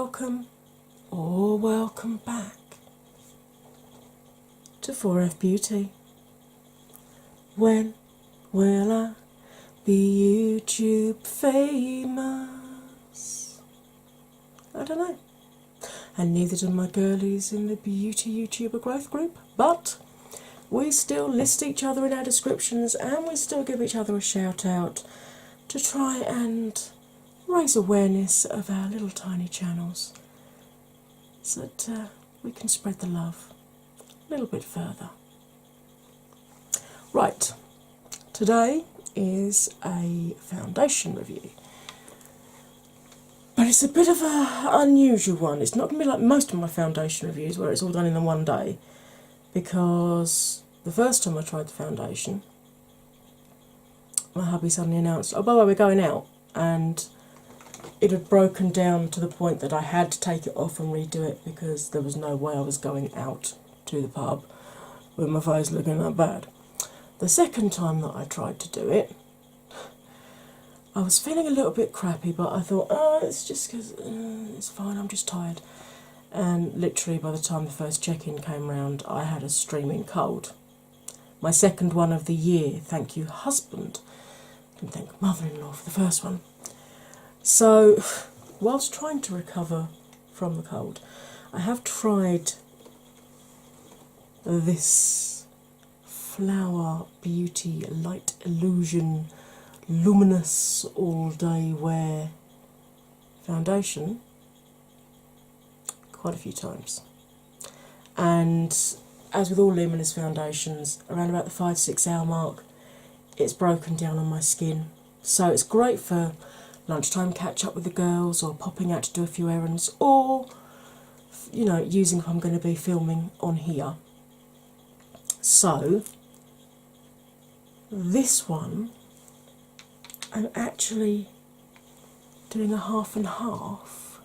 welcome or welcome back to 4F Beauty. When will I be YouTube famous? I don't know. And neither do my girlies in the Beauty YouTuber Growth Group, but we still list each other in our descriptions and we still give each other a shout out to try and raise awareness of our little tiny channels so that we can spread the love a little bit further. Right, today is a foundation review, but it's a bit of an unusual one. It's not going to be like most of my foundation reviews where it's all done in one day, because the first time I tried the foundation, my hubby suddenly announced, oh by the way, we're going out, and it had broken down to the point that I had to take it off and redo it because there was no way I was going out to the pub with my face looking that bad. The second time that I tried to do it, I was feeling a little bit crappy, but I thought, oh, it's just because it's fine, I'm just tired. And literally by the time the first check-in came round, I had a streaming cold. My second one of the year, thank you husband, and thank mother-in-law for the first one. So, whilst trying to recover from the cold, I have tried this Flower Beauty Light Illusion Luminous All Day Wear foundation quite a few times. And as with all luminous foundations, around about the 5-6 hour mark, it's broken down on my skin. So it's great for lunchtime catch up with the girls, or popping out to do a few errands, or you know, using if I'm going to be filming on here. So this one I'm actually doing a half and half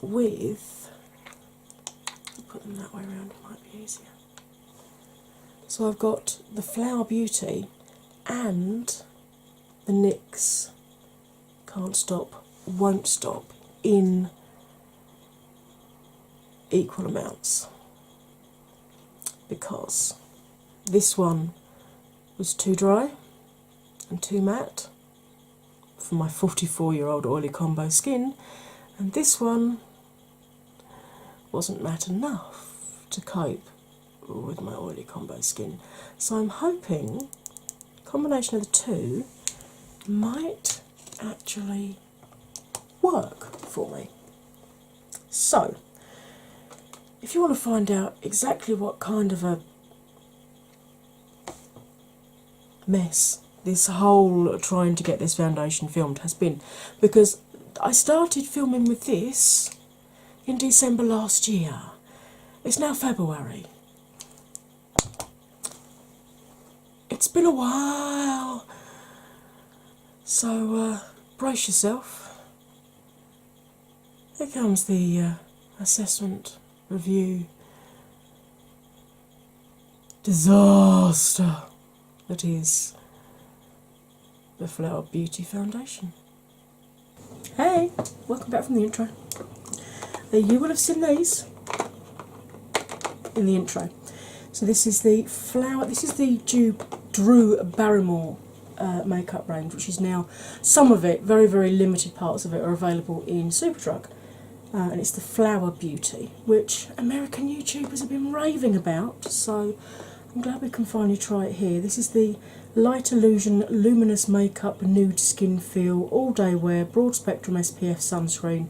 with, I'll put them that way around, it might be easier. So I've got the Flower Beauty and the NYX Can't Stop, Won't Stop in equal amounts, because this one was too dry and too matte for my 44-year-old oily combo skin, and this one wasn't matte enough to cope with my oily combo skin. So I'm hoping a combination of the two might actually work for me. So if you want to find out exactly what kind of a mess this whole trying to get this foundation filmed has been, because I started filming with this in December last year. It's now February. It's been a while. So brace yourself. Here comes the assessment review disaster that is the Flower Beauty foundation. Hey, welcome back from the intro. You will have seen these in the intro. So this is the Drew Barrymore makeup range, which is now, some of it, very, very limited parts of it, are available in Superdrug. And it's the Flower Beauty, which American YouTubers have been raving about, so I'm glad we can finally try it here. This is the Light Illusion Luminous Makeup Nude Skin Feel All Day Wear Broad Spectrum SPF Sunscreen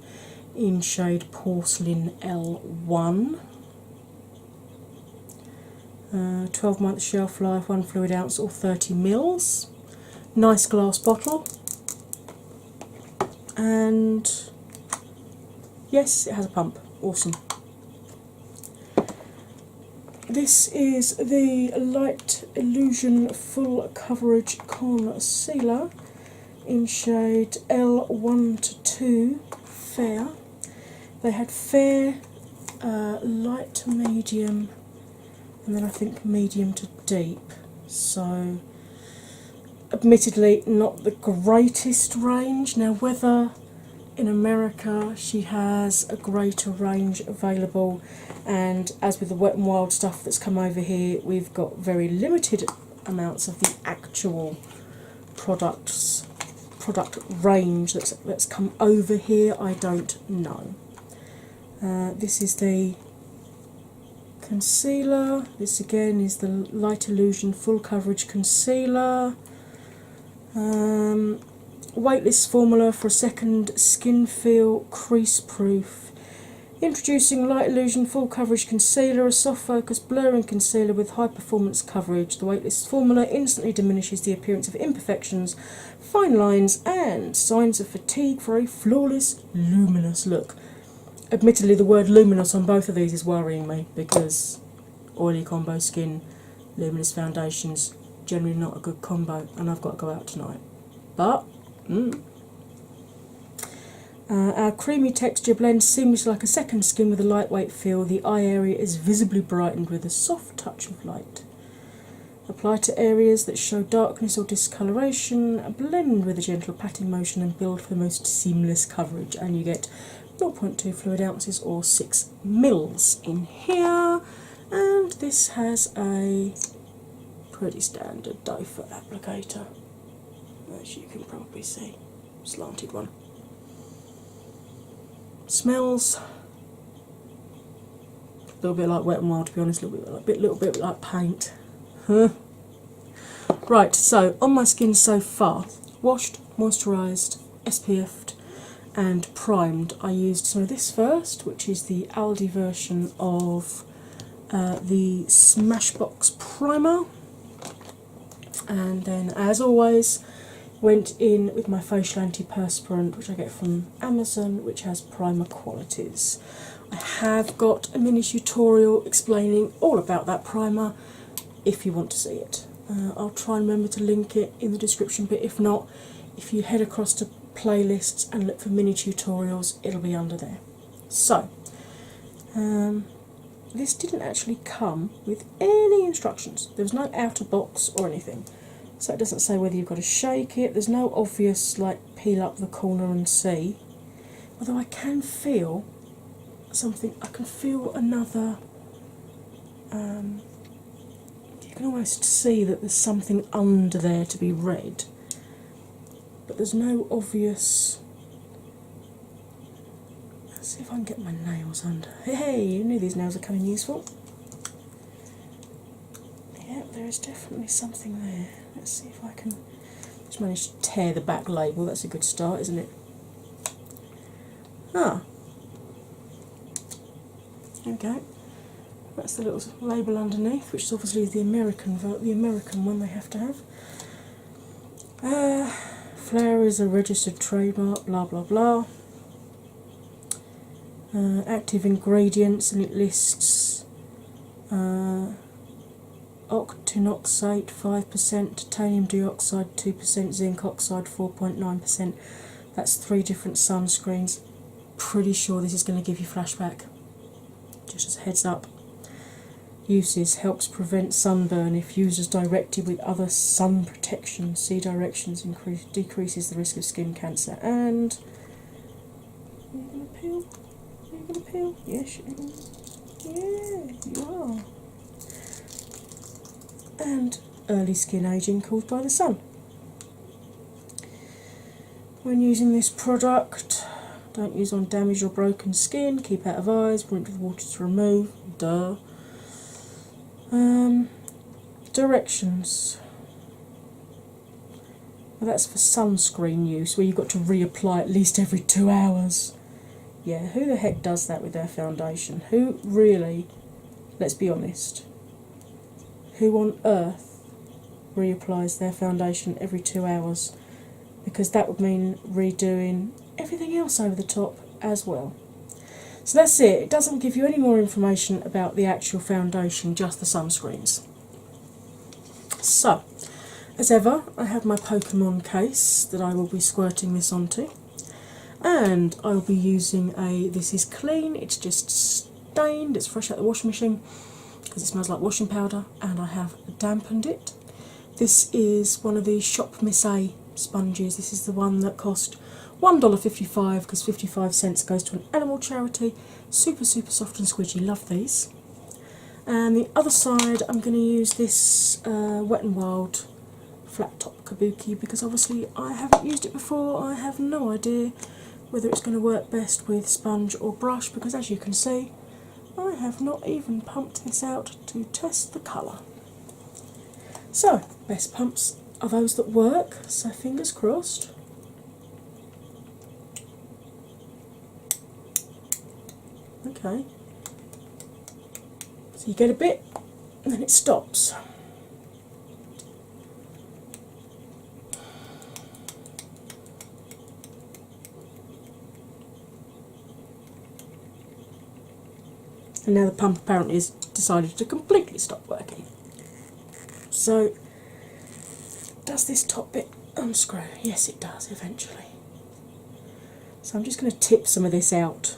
in shade Porcelain L1. 12-month shelf life, 1 fluid ounce or 30 mils. Nice glass bottle. And yes, it has a pump. Awesome. This is the Light Illusion Full Coverage Concealer in shade L1 to 2 Fair. They had fair, light to medium, and then I think medium to deep. So admittedly not the greatest range. Now whether in America she has a greater range available, and as with the Wet n Wild stuff that's come over here, we've got very limited amounts of the actual product range that's come over here. I don't know. This is the concealer. This again is the Light Illusion Full Coverage Concealer. Weightless formula for a second skin feel, crease proof. Introducing Light Illusion Full Coverage Concealer, a soft focus blurring concealer with high performance coverage. The weightless formula instantly diminishes the appearance of imperfections, fine lines, and signs of fatigue for a flawless, luminous look. Admittedly, the word luminous on both of these is worrying me because oily combo skin, luminous foundations, generally not a good combo, and I've got to go out tonight. But, our creamy texture blends seamlessly like a second skin with a lightweight feel. The eye area is visibly brightened with a soft touch of light. Apply to areas that show darkness or discoloration, blend with a gentle patting motion and build for the most seamless coverage. And you get 0.2 fluid ounces or 6 mils in here. And this has a pretty standard doe foot applicator, as you can probably see, slanted one. Smells a little bit like Wet n Wild, to be honest, a little bit like paint. Right, so on my skin so far, washed, moisturised, SPF'd and primed. I used some of this first, which is the Aldi version of the Smashbox primer, and then as always went in with my facial antiperspirant, which I get from Amazon, which has primer qualities. I have got a mini tutorial explaining all about that primer if you want to see it. I'll try and remember to link it in the description, but if not, if you head across to playlists and look for mini tutorials, it'll be under there. So, this didn't actually come with any instructions. There was no outer box or anything. So it doesn't say whether you've got to shake it. There's no obvious like peel up the corner and see. Although I can feel something, I can feel another, you can almost see that there's something under there to be read. But there's no obvious, let's see if I can get my nails under. Hey, you knew these nails are coming useful. Yeah, there is definitely something there. Let's see if I can just manage to tear the back label. That's a good start, isn't it? Ah, okay. That's the little label underneath, which is obviously the American one they have to have. Flower is a registered trademark. Blah blah blah. Active ingredients, and it lists octinoxate 5%, titanium dioxide 2%, zinc oxide 4.9%. That's 3 different sunscreens. Pretty sure this is going to give you flashback. Just as a heads up. Uses: helps prevent sunburn if used as directed with other sun protection. See directions, decreases the risk of skin cancer. And are you going to peel? Are you going to peel? Yes, yeah, you are. And early skin ageing caused by the sun. When using this product, don't use on damaged or broken skin, keep out of eyes, rinse with water to remove. Duh. Directions. Well, that's for sunscreen use, where you've got to reapply at least every 2 hours. Yeah, who the heck does that with their foundation? Who really, let's be honest, who on earth reapplies their foundation every 2 hours? Because that would mean redoing everything else over the top as well. So that's it. It doesn't give you any more information about the actual foundation, just the sunscreens. So, as ever, I have my Pokemon case that I will be squirting this onto. And I will be using a, this is clean, it's just stained, it's fresh out the washing machine because it smells like washing powder, and I have dampened it. This is one of the Shop Miss A sponges. This is the one that cost $1.55 because 55 cents goes to an animal charity. Super, super soft and squidgy, love these. And the other side, I'm going to use this Wet n Wild flat top kabuki because obviously I haven't used it before. I have no idea whether it's going to work best with sponge or brush because, as you can see, I have not even pumped this out to test the colour. So, best pumps are those that work, so fingers crossed. Okay, so you get a bit and then it stops. And now the pump apparently has decided to completely stop working. So, does this top bit unscrew? Yes, it does eventually. So I'm just going to tip some of this out.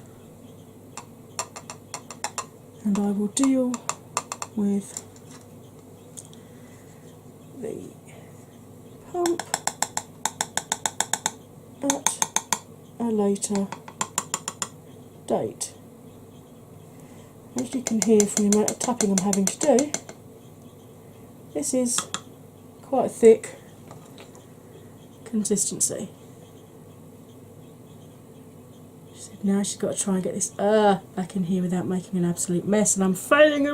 And I will deal with the pump at a later date. As you can hear from the amount of tapping I'm having to do, this is quite a thick consistency. Now she's got to try and get this back in here without making an absolute mess, and I'm failing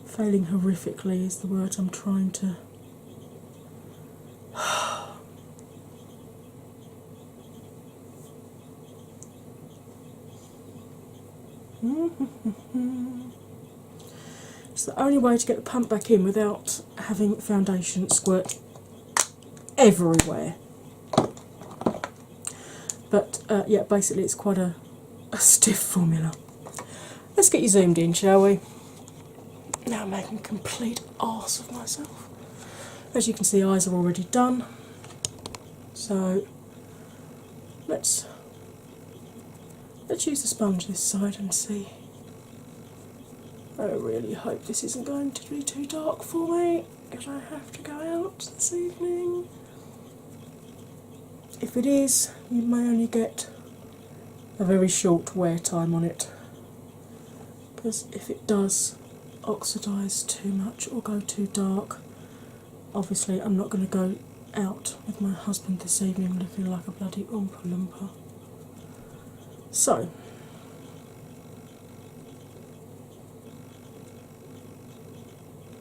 failing horrifically is the word I'm trying to. It's the only way to get the pump back in without having foundation squirt everywhere. But yeah, basically it's quite a stiff formula. Let's get you zoomed in, shall we? Now I'm making a complete arse of myself. As you can see, eyes are already done. So let's use the sponge this side and see. I really hope this isn't going to be too dark for me because I have to go out this evening. If it is, you may only get a very short wear time on it, because if it does oxidise too much or go too dark, obviously I'm not going to go out with my husband this evening looking like a bloody Oompa Loompa. So,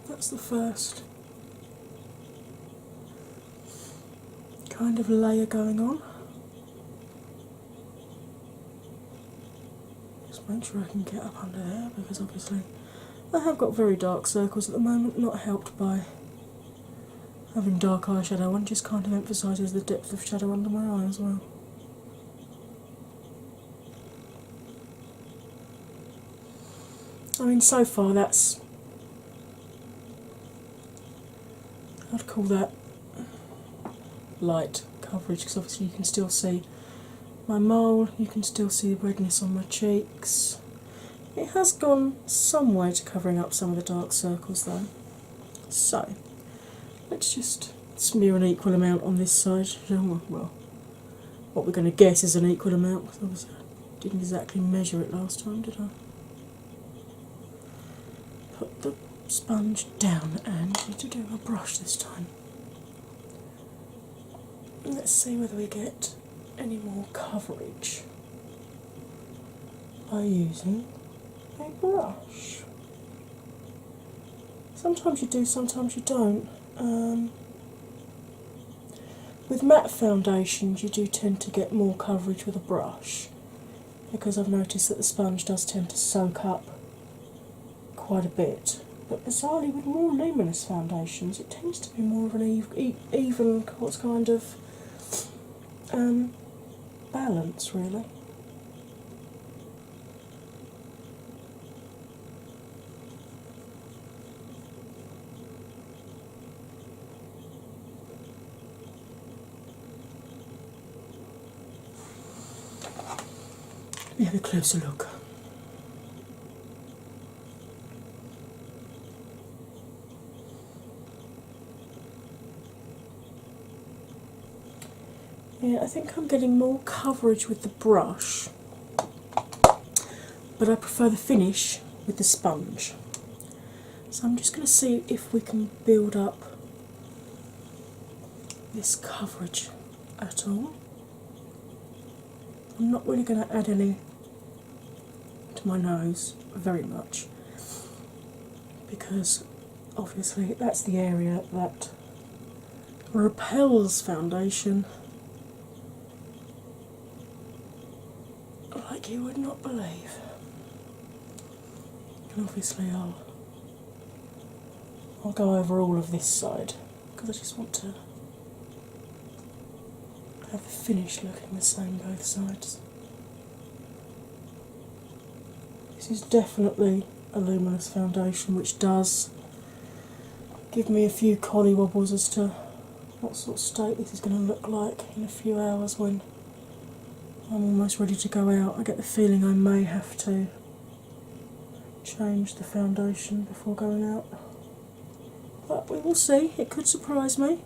that's the first kind of layer going on. Just make sure I can get up under there because obviously I have got very dark circles at the moment, not helped by having dark eyeshadow on, just kind of emphasises the depth of shadow under my eye as well. I mean, so far that's, I'd call that light coverage because obviously you can still see my mole, you can still see the redness on my cheeks. It has gone some way to covering up some of the dark circles though. So, let's just smear an equal amount on this side. Well, what we're going to guess is an equal amount because obviously I didn't exactly measure it last time, did I? Put the sponge down and need to do a brush this time. Let's see whether we get any more coverage by using a brush. Sometimes you do, sometimes you don't. With matte foundations you do tend to get more coverage with a brush because I've noticed that the sponge does tend to soak up quite a bit, but bizarrely with more luminous foundations it tends to be more of an even what's kind of balance really. Let me have a closer look. Yeah, I think I'm getting more coverage with the brush, but I prefer the finish with the sponge. So I'm just going to see if we can build up this coverage at all. I'm not really going to add any to my nose very much, because obviously that's the area that repels foundation like you would not believe. And obviously I'll go over all of this side because I just want to have the finish looking the same both sides. This is definitely a luminous foundation, which does give me a few collie wobbles as to what sort of state this is going to look like in a few hours when I'm almost ready to go out. I get the feeling I may have to change the foundation before going out, but we will see. It could surprise me.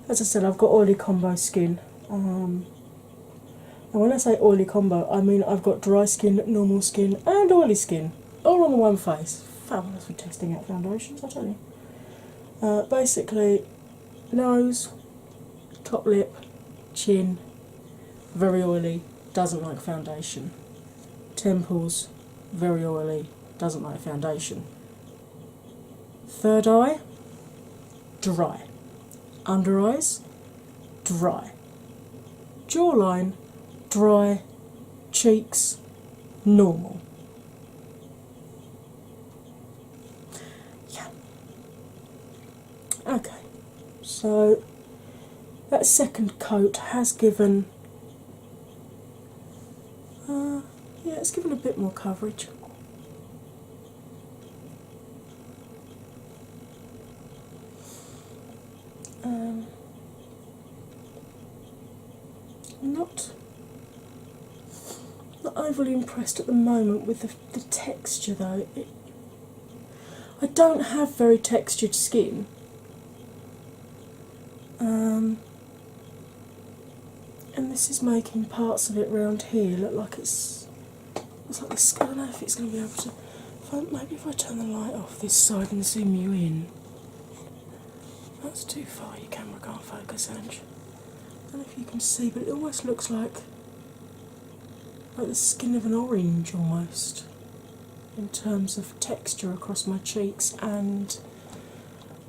As I said, I've got oily combo skin. And when I say oily combo, I mean I've got dry skin, normal skin, and oily skin all on the one face. Fabulous for testing out foundations, I tell you. Basically, nose, top lip, chin, very oily, doesn't like foundation. Temples, very oily, doesn't like foundation. Third eye, dry. Under eyes, dry. Jawline, dry. Cheeks, normal. Yeah. Okay, so that second coat has given, yeah, it's given a bit more coverage. Not overly impressed at the moment with the texture though. I don't have very textured skin. And this is making parts of it round here look like it's like this. I don't know if it's going to be able to. Maybe if I turn the light off this side and zoom you in. That's too far, your camera can't focus, Ange. I don't know if you can see, but it almost looks like the skin of an orange almost, in terms of texture across my cheeks, and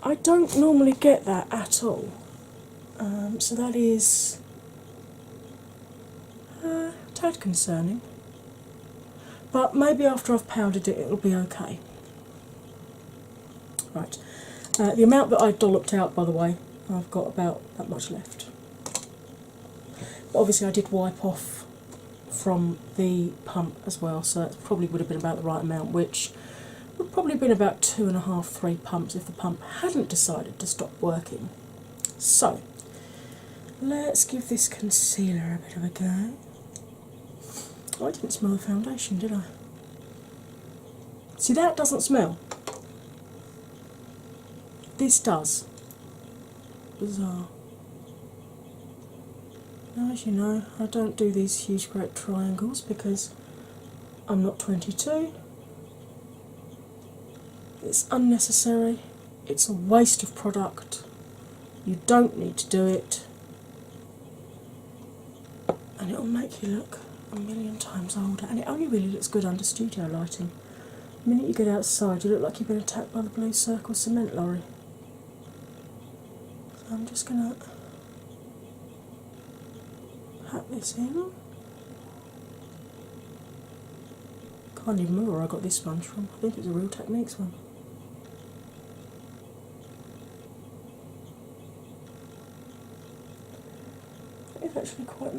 I don't normally get that at all. So that is a tad concerning. But maybe after I've powdered it, it'll be okay. Right. The amount that I dolloped out, by the way, I've got about that much left. But obviously I did wipe off from the pump as well, so it probably would have been about the right amount, which would probably have been about 2.5, 3 pumps if the pump hadn't decided to stop working. So, let's give this concealer a bit of a go. Oh, I didn't smell the foundation, did I? See, that doesn't smell. This does. Bizarre. Now, as you know, I don't do these huge great triangles because I'm not 22. It's unnecessary. It's a waste of product. You don't need to do it. And it'll make you look a million times older. And it only really looks good under studio lighting. The minute you get outside, you look like you've been attacked by the Blue Circle cement lorry. So I'm just going to pat this in. Can't even remember where I got this sponge from. I think it's a Real Techniques one. It's actually quite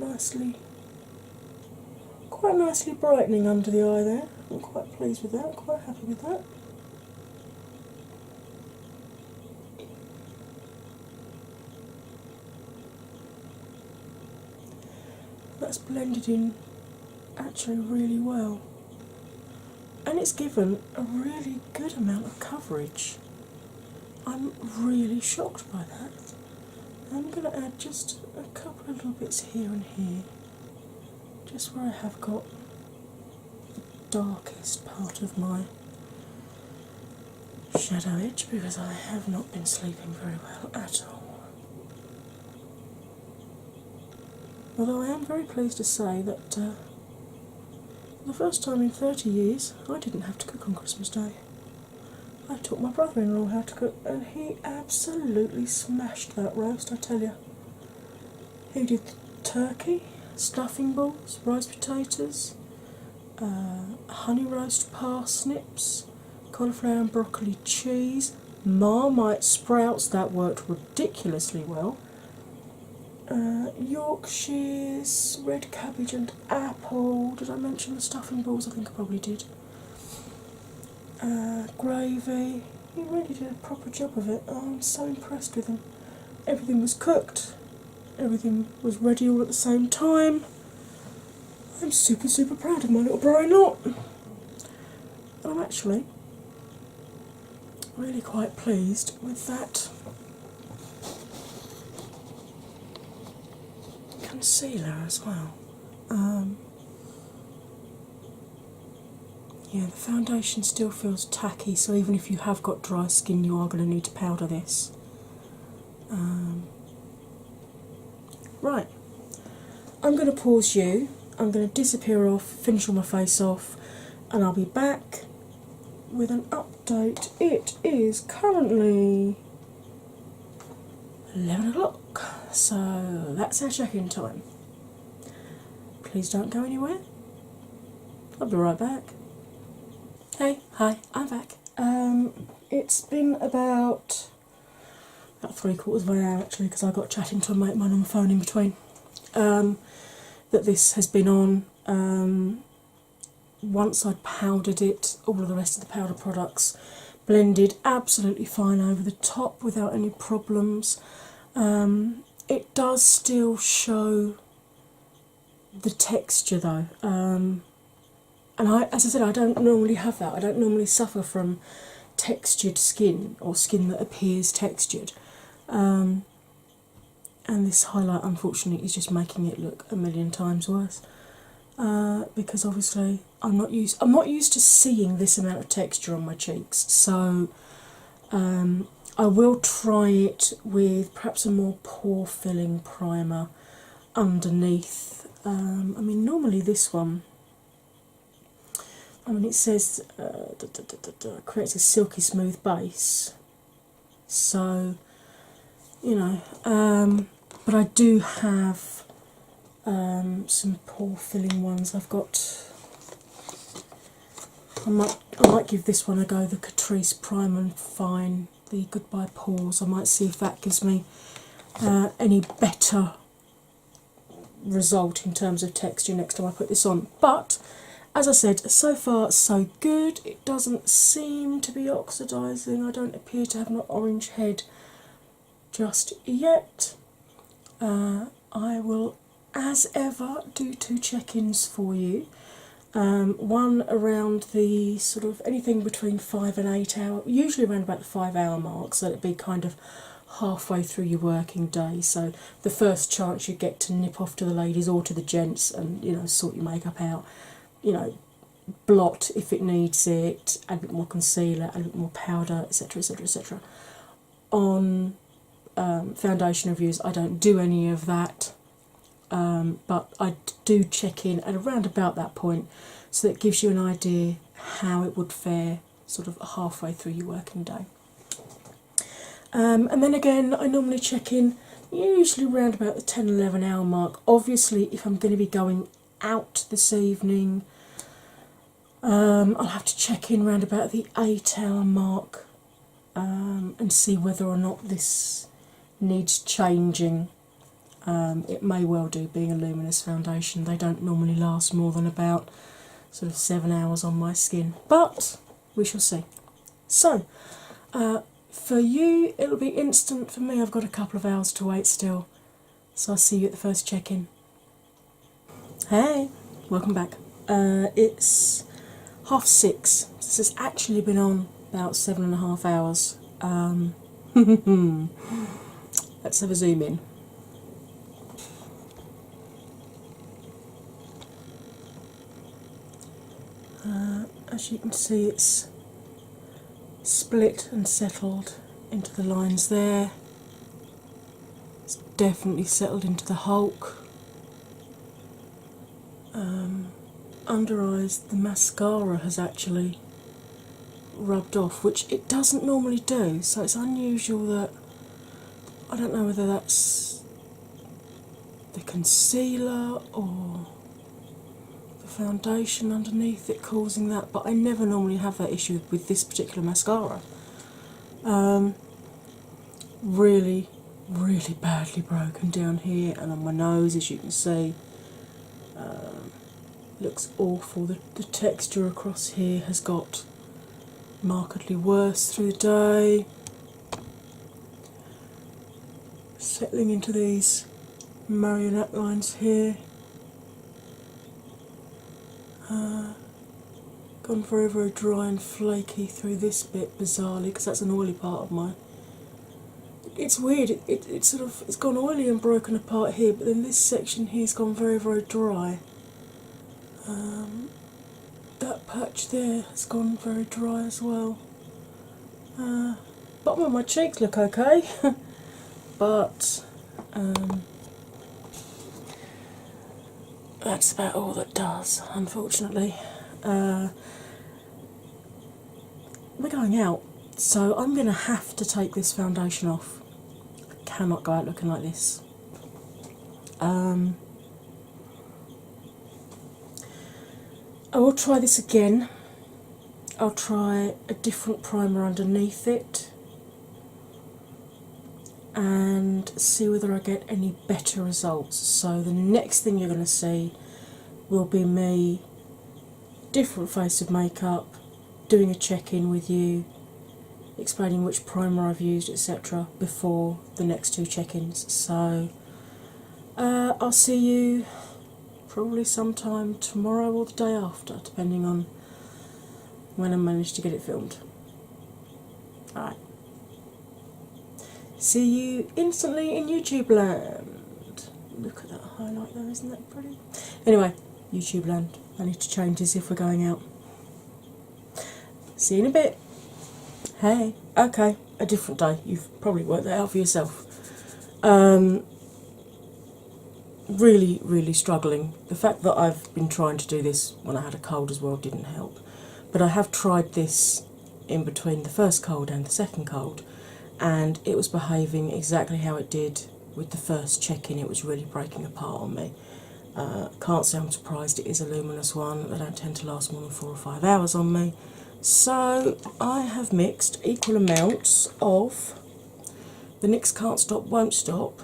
nicely brightening under the eye there. I'm quite pleased with that, quite happy with that. That's blended in actually really well. And it's given a really good amount of coverage. I'm really shocked by that. I'm going to add just a couple of little bits here and here, just where I have got the darkest part of my shadow edge, because I have not been sleeping very well at all. Although I am very pleased to say that for the first time in 30 years I didn't have to cook on Christmas Day. I taught my brother-in-law how to cook and he absolutely smashed that roast, I tell you. He did turkey, stuffing balls, roast potatoes, honey roast parsnips, cauliflower and broccoli cheese, Marmite sprouts, that worked ridiculously well, Yorkshires, red cabbage and apple. Did I mention the stuffing balls? I think I probably did. Gravy. He really did a proper job of it. Oh, I'm so impressed with him. Everything was cooked, everything was ready all at the same time. I'm super, super proud of my little brother-in-law. I'm actually really quite pleased with that concealer as well. Yeah, the foundation still feels tacky, so even if you have got dry skin, you are going to need to powder this. Right, I'm going to pause you, I'm going to disappear off, finish all my face off, and I'll be back with an update. It is currently 11 o'clock, so that's our check-in time. Please don't go anywhere. I'll be right back. Hey, hi, I'm back. It's been about 3/4 of an hour actually, because I got chatting to a mate of mine on the phone in between. That this has been on. Once I'd powdered it, all of the rest of the powder products blended absolutely fine over the top without any problems. It does still show the texture though. And as I said, I don't normally have that. I don't normally suffer from textured skin or skin that appears textured. And this highlight, unfortunately, is just making it look a million times worse. Because obviously I'm not used to seeing this amount of texture on my cheeks. So I will try it with perhaps a more pore filling primer underneath. I mean, normally this one, it says creates a silky smooth base, so but I do have some pore filling ones. I've got, I might give this one a go, the Catrice Prime and Fine, the Goodbye Pores. I might see if that gives me any better result in terms of texture next time I put this on. But as I said, so far so good. It doesn't seem to be oxidising. I don't appear to have an orange head just yet. I will, as ever, do 2 check-ins for you. One around the sort of anything between 5 and 8 hour, usually around about the 5-hour mark, so it'd be kind of halfway through your working day. So the first chance you get to nip off to the ladies or to the gents and sort your makeup out. Blot if it needs it, add a bit more concealer, add a bit more powder, etc, etc, etc. On foundation reviews I don't do any of that, but I do check in at around about that point, so that gives you an idea how it would fare sort of halfway through your working day. And then again, I normally check in usually around about the 10-11 hour mark. Obviously, if I'm going to be going out this evening, I'll have to check in around about the 8-hour mark and see whether or not this needs changing. It may well do, being a luminous foundation. They don't normally last more than about sort of 7 hours on my skin, but we shall see. So, for you, it'll be instant. For me, I've got a couple of hours to wait still. So I'll see you at the first check-in. Hey, welcome back. It's 6:30. This has actually been on about 7.5 hours. Let's have a zoom in. As you can see, it's split and settled into the lines there. It's definitely settled into the Hulk. Under eyes, the mascara has actually rubbed off, which it doesn't normally do, so it's unusual that I don't know whether that's the concealer or the foundation underneath it causing that, but I never normally have that issue with this particular mascara. Really, really badly broken down here and on my nose, as you can see. Looks awful. The texture across here has got markedly worse through the day. Settling into these marionette lines here. Gone very, very dry and flaky through this bit, bizarrely, because that's an oily part of my. It's weird. It's sort of, it's gone oily and broken apart here, but then this section here's gone very, very dry. That patch there has gone very dry as well. Bottom of my cheeks look okay, but that's about all that does, unfortunately. We're going out, so I'm going to have to take this foundation off. I cannot go out looking like this. I will try this again. I'll try a different primer underneath it and see whether I get any better results. So the next thing you're going to see will be me, different face of makeup, doing a check-in with you, explaining which primer I've used, etc. before the next two check-ins. So I'll see you probably sometime tomorrow or the day after, depending on when I manage to get it filmed. Alright. See you instantly in YouTube land. Look at that highlight there, isn't that pretty? Anyway, YouTube land. I need to change this if we're going out. See you in a bit. Hey, okay, a different day. You've probably worked that out for yourself. Really, really struggling. The fact that I've been trying to do this when I had a cold as well didn't help. But I have tried this in between the first cold and the second cold, and it was behaving exactly how it did with the first check-in. It was really breaking apart on me. Can't say I'm surprised. It is a luminous one. They don't tend to last more than 4 or 5 hours on me. So I have mixed equal amounts of the NYX Can't Stop Won't Stop,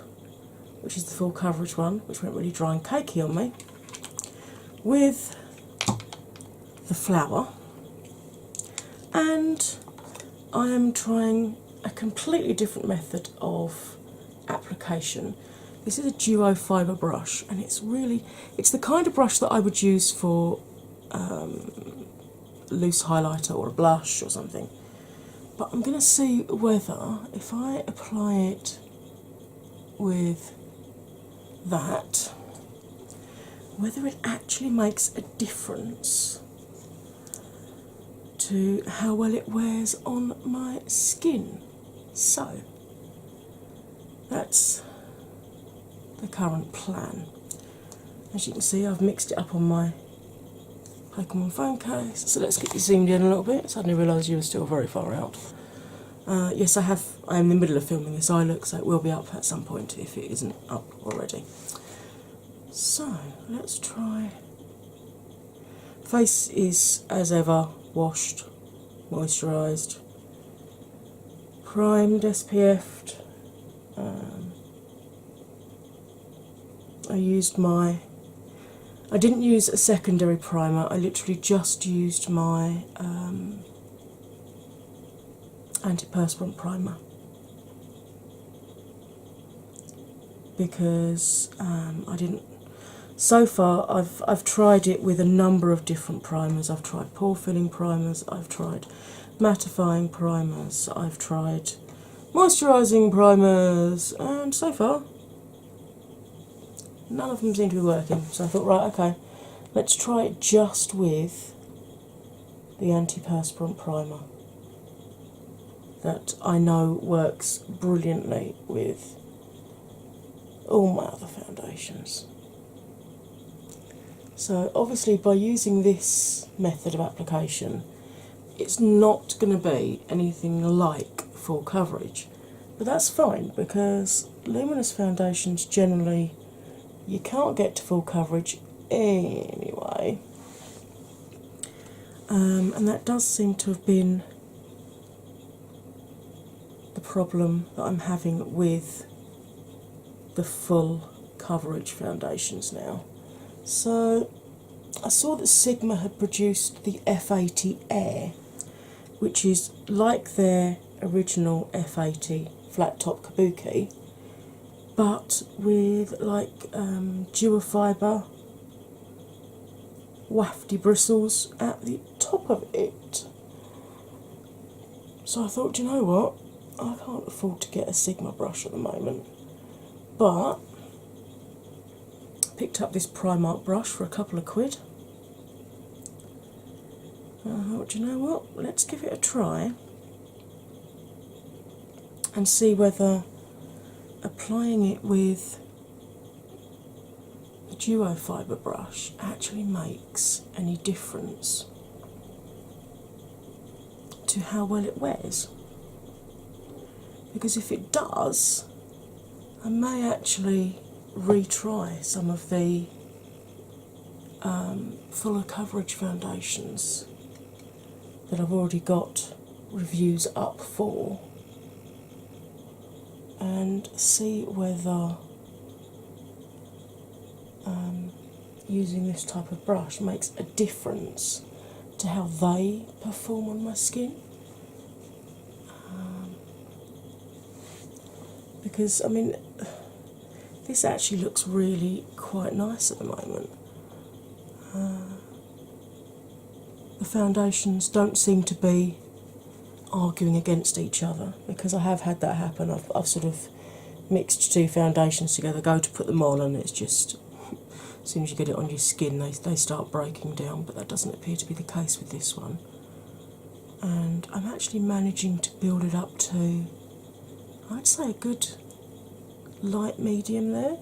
which is the full coverage one, which went really dry and cakey on me, with the flower, and I am trying a completely different method of application. This is a duo fibre brush, and it's the kind of brush that I would use for loose highlighter or a blush or something. But I'm going to see whether, if I apply it with that, whether it actually makes a difference to how well it wears on my skin. So that's the current plan. As you can see, I've mixed it up on my Pokemon phone case. So let's get you zoomed in a little bit. Suddenly realised you were still very far out. Yes, I am in the middle of filming this eye look, so it will be up at some point if it isn't up already. So let's try. Face is, as ever, washed, moisturised, primed, SPF'd. I didn't use a secondary primer, I literally just used my antiperspirant primer, because I didn't. So far, I've tried it with a number of different primers. I've tried pore filling primers, I've tried mattifying primers, I've tried moisturising primers, and so far none of them seem to be working. So I thought, right, okay, let's try it just with the antiperspirant primer that I know works brilliantly with all my other foundations. So obviously by using this method of application, it's not going to be anything like full coverage, but that's fine because luminous foundations generally you can't get to full coverage anyway, and that does seem to have been the problem that I'm having with the full coverage foundations now. So I saw that Sigma had produced the F80 Air, which is like their original F80 flat top kabuki, but with like duofibre wafty bristles at the top of it. So I thought, do you know what? I can't afford to get a Sigma brush at the moment, but picked up this Primark brush for a couple of quid. I thought, do you know what? Let's give it a try and see whether applying it with the duo fibre brush actually makes any difference to how well it wears. Because if it does, I may actually retry some of the fuller coverage foundations that I've already got reviews up for and see whether using this type of brush makes a difference to how they perform on my skin. Because, I mean, this actually looks really quite nice at the moment. The foundations don't seem to be arguing against each other, because I have had that happen. I've sort of mixed two foundations together, go to put them on, and it's just, as soon as you get it on your skin, they start breaking down, but that doesn't appear to be the case with this one. And I'm actually managing to build it up to, I'd say, a good light medium there,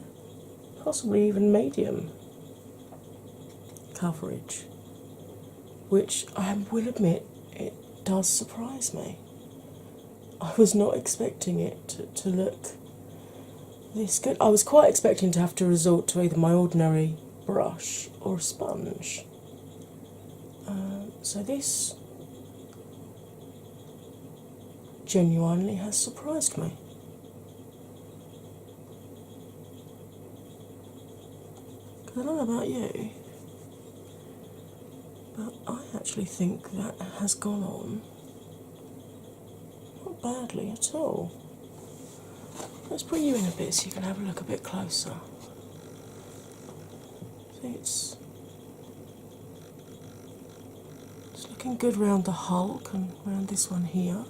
possibly even medium coverage, which I will admit it does surprise me. I was not expecting it to look this good. I was quite expecting to have to resort to either my ordinary brush or a sponge. So this genuinely has surprised me. Because I don't know about you, but I actually think that has gone on not badly at all. Let's bring you in a bit so you can have a look a bit closer. See, it's looking good round the hulk and round this one here.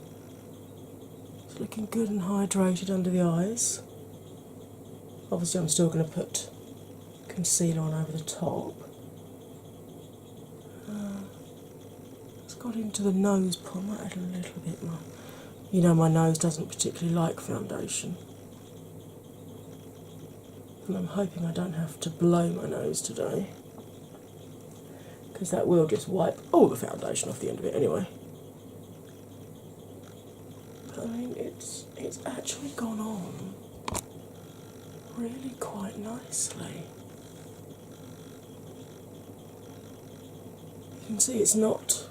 It's looking good and hydrated under the eyes. Obviously I'm still going to put concealer on over the top. It's got into the nose part, I might add a little bit more. You know, my nose doesn't particularly like foundation, and I'm hoping I don't have to blow my nose today, because that will just wipe all the foundation off the end of it anyway. But I mean, it's actually gone on really quite nicely. You can see it's not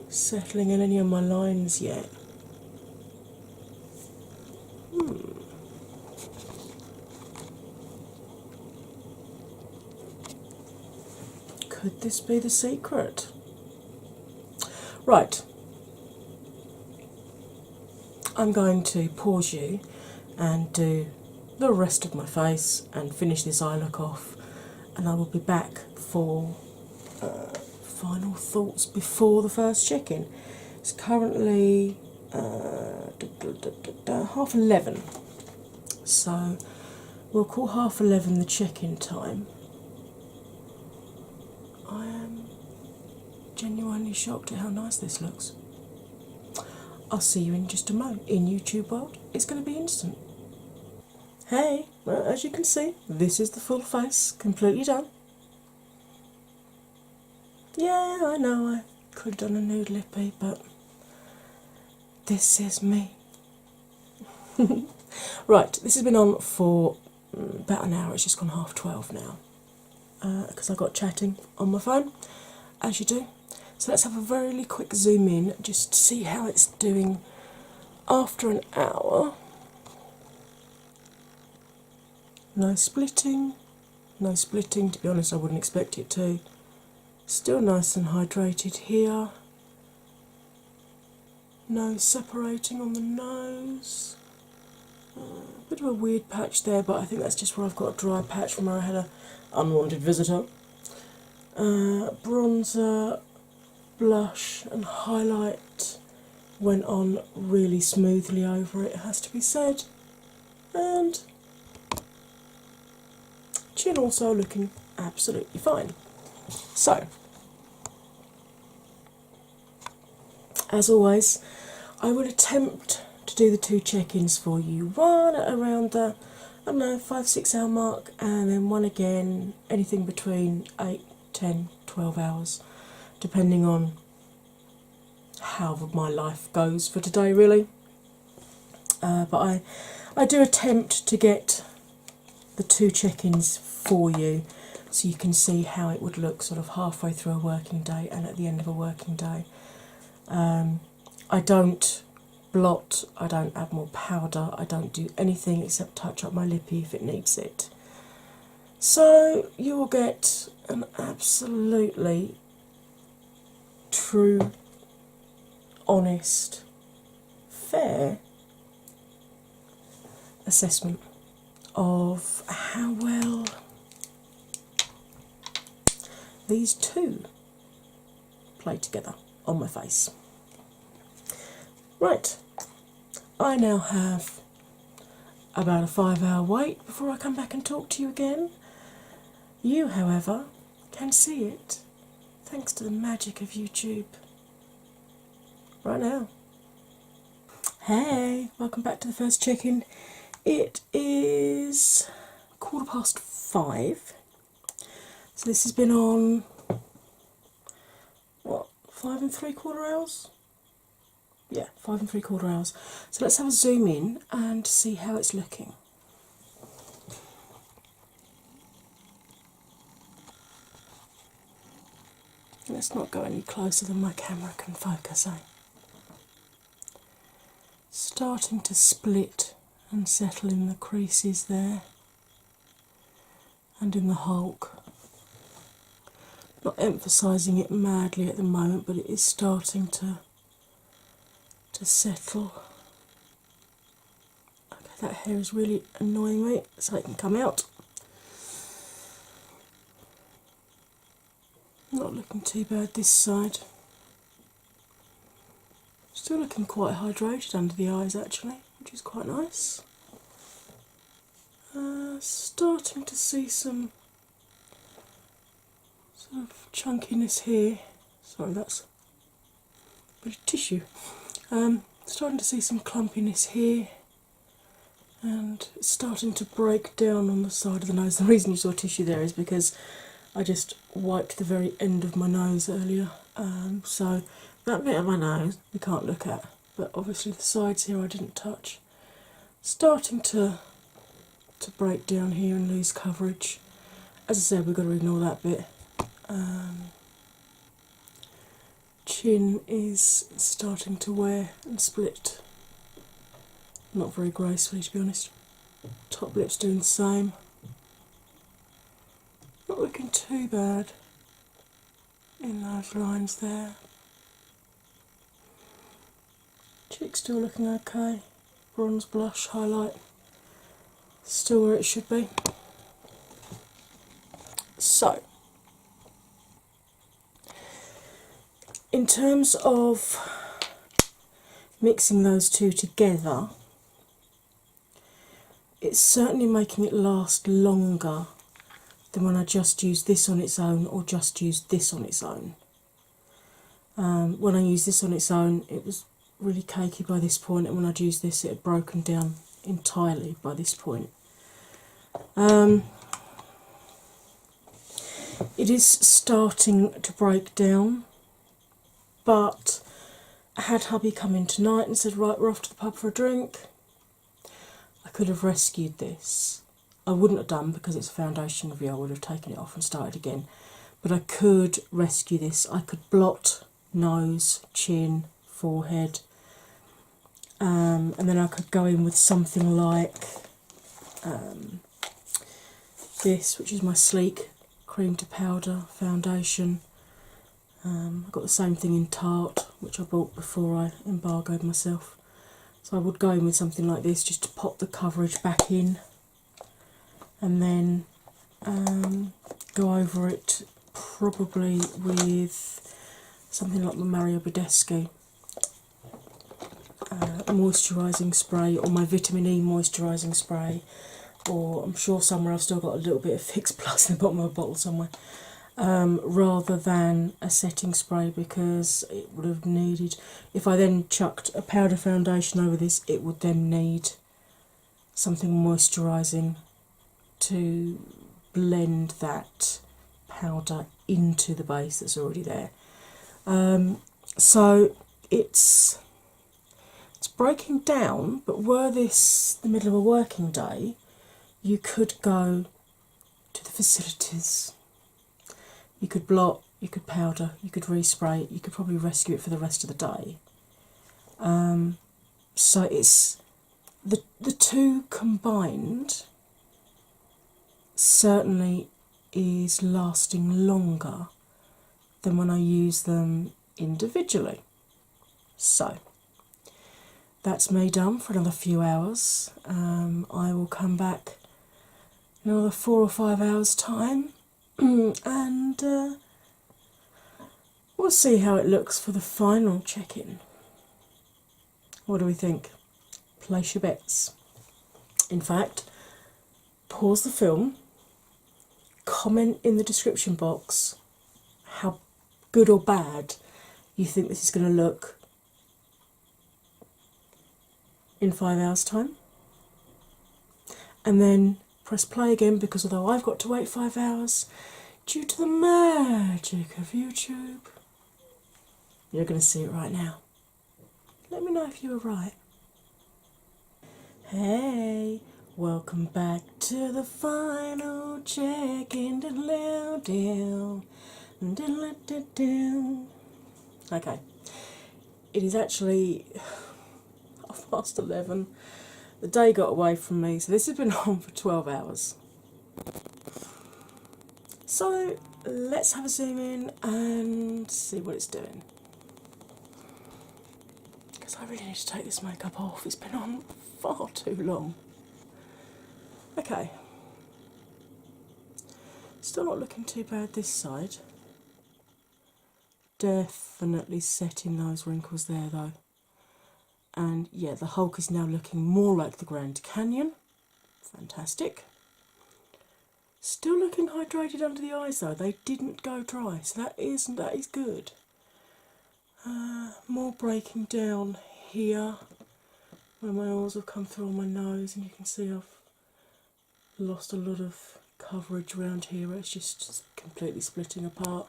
settling in any of my lines yet. Could this be the secret? Right. I'm going to pause you and do the rest of my face and finish this eye look off, and I will be back for final thoughts before the first check-in. It's currently 11. So we'll call 11:30 the check-in time. I am genuinely shocked at how nice this looks. I'll see you in just a moment. In YouTube world, it's going to be instant. Hey, well, as you can see, this is the full face, completely done. Yeah, I know I could have done a nude lippy, but this is me. Right, this has been on for about an hour. It's just gone 12:30 now because I got chatting on my phone, as you do. So let's have a very quick zoom in just to see how it's doing after an hour. No splitting, no splitting. To be honest, I wouldn't expect it to. Still nice and hydrated here. No separating on the nose. Bit of a weird patch there, but I think that's just where I've got a dry patch from where I had an unwanted visitor. Bronzer, blush and highlight went on really smoothly over it, has to be said. And chin also looking absolutely fine. So, as always, I will attempt to do the 2 check-ins for you. One at around the, 5-6 hour mark, and then one again, anything between 8, 10, 12 hours, depending on how my life goes for today, really. But I do attempt to get the 2 check-ins for you so you can see how it would look sort of halfway through a working day and at the end of a working day. I don't blot, I don't add more powder, I don't do anything except touch up my lippy if it needs it. So you will get an absolutely true, honest, fair assessment of how well these 2 play together on my face. Right, I now have about a 5-hour wait before I come back and talk to you again. You, however, can see it thanks to the magic of YouTube right now. Hey, welcome back to the first check-in. It is 5:15. So this has been on, what, 5 3/4 hours? Yeah, 5 3/4 hours. So let's have a zoom in and see how it's looking. Let's not go any closer than my camera can focus, eh? Starting to split and settle in the creases there and in the hulk. Not emphasising it madly at the moment, but it is starting to settle. Okay, that hair is really annoying me, so it can come out. Not looking too bad this side. Still looking quite hydrated under the eyes actually, which is quite nice. Starting to see some sort of chunkiness here. Sorry, that's a bit of tissue. Starting to see some clumpiness here, and it's starting to break down on the side of the nose. The reason you saw tissue there is because I just wiped the very end of my nose earlier, so that bit of my nose you can't look at, but obviously the sides here I didn't touch. Starting to break down here and lose coverage. As I said, we've got to ignore that bit. Chin is starting to wear and split. Not very gracefully, to be honest. Top lip's doing the same. Not looking too bad in those lines there. Cheek still looking okay. Bronze, blush, highlight still where it should be. So, in terms of mixing those two together, it's certainly making it last longer than when I just used this on its own or just used this on its own. When I used this on its own, it was really cakey by this point, and when I'd used this, it had broken down entirely by this point. It is starting to break down, but had hubby come in tonight and said, right, we're off to the pub for a drink, I could have rescued this. I wouldn't have done because it's a foundation review, I would have taken it off and started again. But I could rescue this. I could blot nose, chin, forehead, and then I could go in with something like this, which is my Sleek Cream to Powder foundation. I've got the same thing in Tarte, which I bought before I embargoed myself. So I would go in with something like this just to pop the coverage back in, and then go over it probably with something like my Mario Badescu moisturising spray, or my vitamin E moisturising spray, or I'm sure somewhere I've still got a little bit of Fix Plus in the bottom of a bottle somewhere, rather than a setting spray, because it would have needed, if I then chucked a powder foundation over this, it would then need something moisturising to blend that powder into the base that's already there. So it's breaking down, but were this the middle of a working day, you could go to the facilities, you could blot, you could powder, you could respray it, you could probably rescue it for the rest of the day. So it's the two combined certainly is lasting longer than when I use them individually. So that's me done for another few hours. I will come back in another 4 or 5 hours' time and we'll see how it looks for the final check-in. What do we think? Place your bets. In fact, pause the film, comment in the description box how good or bad you think this is going to look in 5 hours' time, and then press play again, because although I've got to wait 5 hours, due to the magic of YouTube, you're going to see it right now. Let me know if you were right. Hey, welcome back to the final check-in. Okay, it is actually 11:30. The day got away from me, so this has been on for 12 hours. So let's have a zoom in and see what it's doing, because I really need to take this makeup off. It's been on far too long. Okay, still not looking too bad this side. Definitely setting those wrinkles there though. And yeah, the Hulk is now looking more like the Grand Canyon. Fantastic. Still looking hydrated under the eyes though. They didn't go dry, so that is good. More breaking down here, where my oils have come through on my nose, and you can see I've lost a lot of coverage around here where it's just completely splitting apart.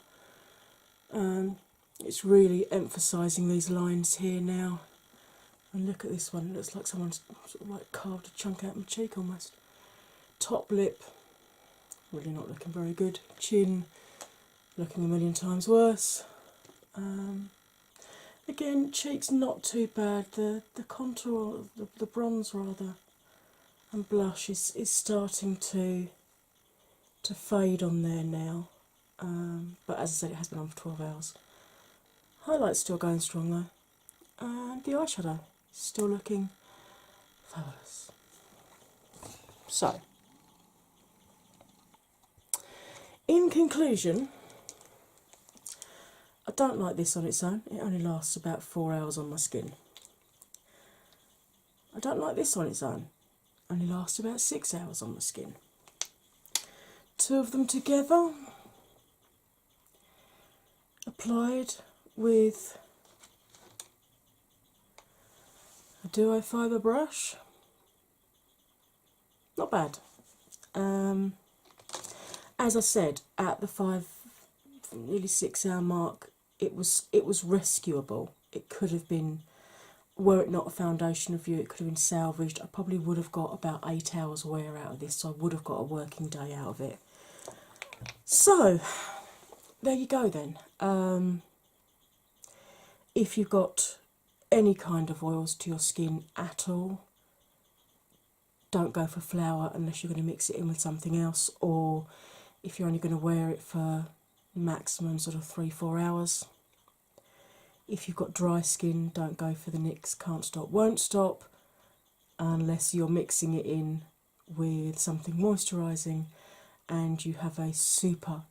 It's really emphasising these lines here now. And look at this one, it looks like someone's sort of like carved a chunk out of my cheek almost. Top lip, really not looking very good. Chin, looking a million times worse. Again, cheeks not too bad. The contour, the bronze rather, and blush is starting to fade on there now. But as I said, it has been on for 12 hours. Highlight's still going strong though. And the eyeshadow still looking fabulous. So, in conclusion, I don't like this on its own. It only lasts about 4 hours on my skin. I don't like this on its own. Only lasts about 6 hours on the skin. 2 of them together, applied with a duo fibre brush. Not bad. As I said, at the nearly 6 hour mark, it was rescuable. It could have been, were it not a foundation review, it could have been salvaged. I probably would have got about 8 hours wear out of this, so I would have got a working day out of it. So, there you go then. If you've got any kind of oils to your skin at all, don't go for flour unless you're going to mix it in with something else, or if you're only going to wear it for maximum sort of 3-4 hours. If you've got dry skin, don't go for the NYX Can't Stop Won't Stop unless you're mixing it in with something moisturising and you have a super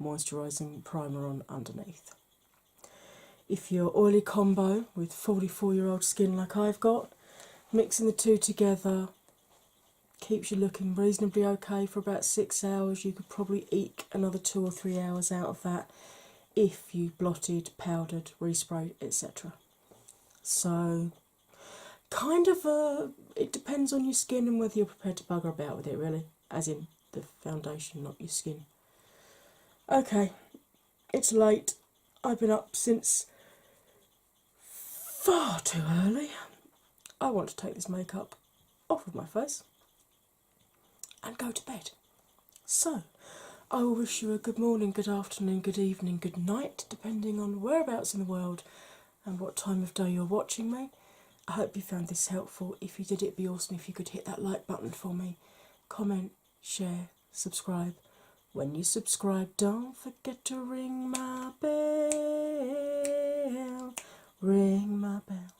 moisturising primer on underneath. If you're oily combo with 44-year-old skin like I've got, mixing the two together keeps you looking reasonably okay for about 6 hours. You could probably eke another 2 or 3 hours out of that if you blotted, powdered, resprayed, etc. So, kind of it depends on your skin and whether you're prepared to bugger about with it, really. As in the foundation, not your skin. Okay, it's late. I've been up since far too early. I want to take this makeup off of my face and go to bed. So, I will wish you a good morning, good afternoon, good evening, good night, depending on whereabouts in the world and what time of day you're watching me. I hope you found this helpful. If you did, it'd be awesome if you could hit that like button for me. Comment, share, subscribe. When you subscribe, don't forget to ring my bell. Ring my bell.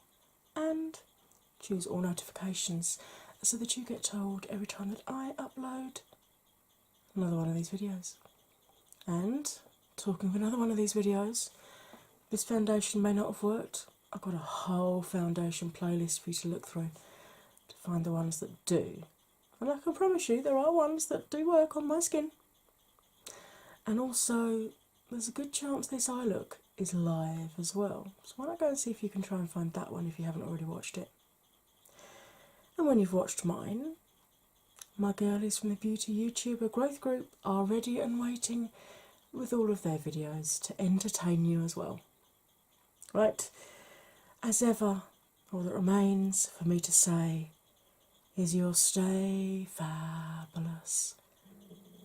And choose all notifications so that you get told every time that I upload another one of these videos. And talking of another one of these videos, this foundation may not have worked. I've got a whole foundation playlist for you to look through to find the ones that do. And I can promise you there are ones that do work on my skin. And also, there's a good chance this eye look is live as well. So why not go and see if you can try and find that one if you haven't already watched it. And when you've watched mine, my girlies from the Beauty YouTuber Growth Group are ready and waiting with all of their videos to entertain you as well. Right, as ever, all that remains for me to say is you'll stay fabulous.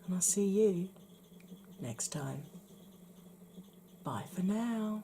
And I'll see you next time. Bye for now.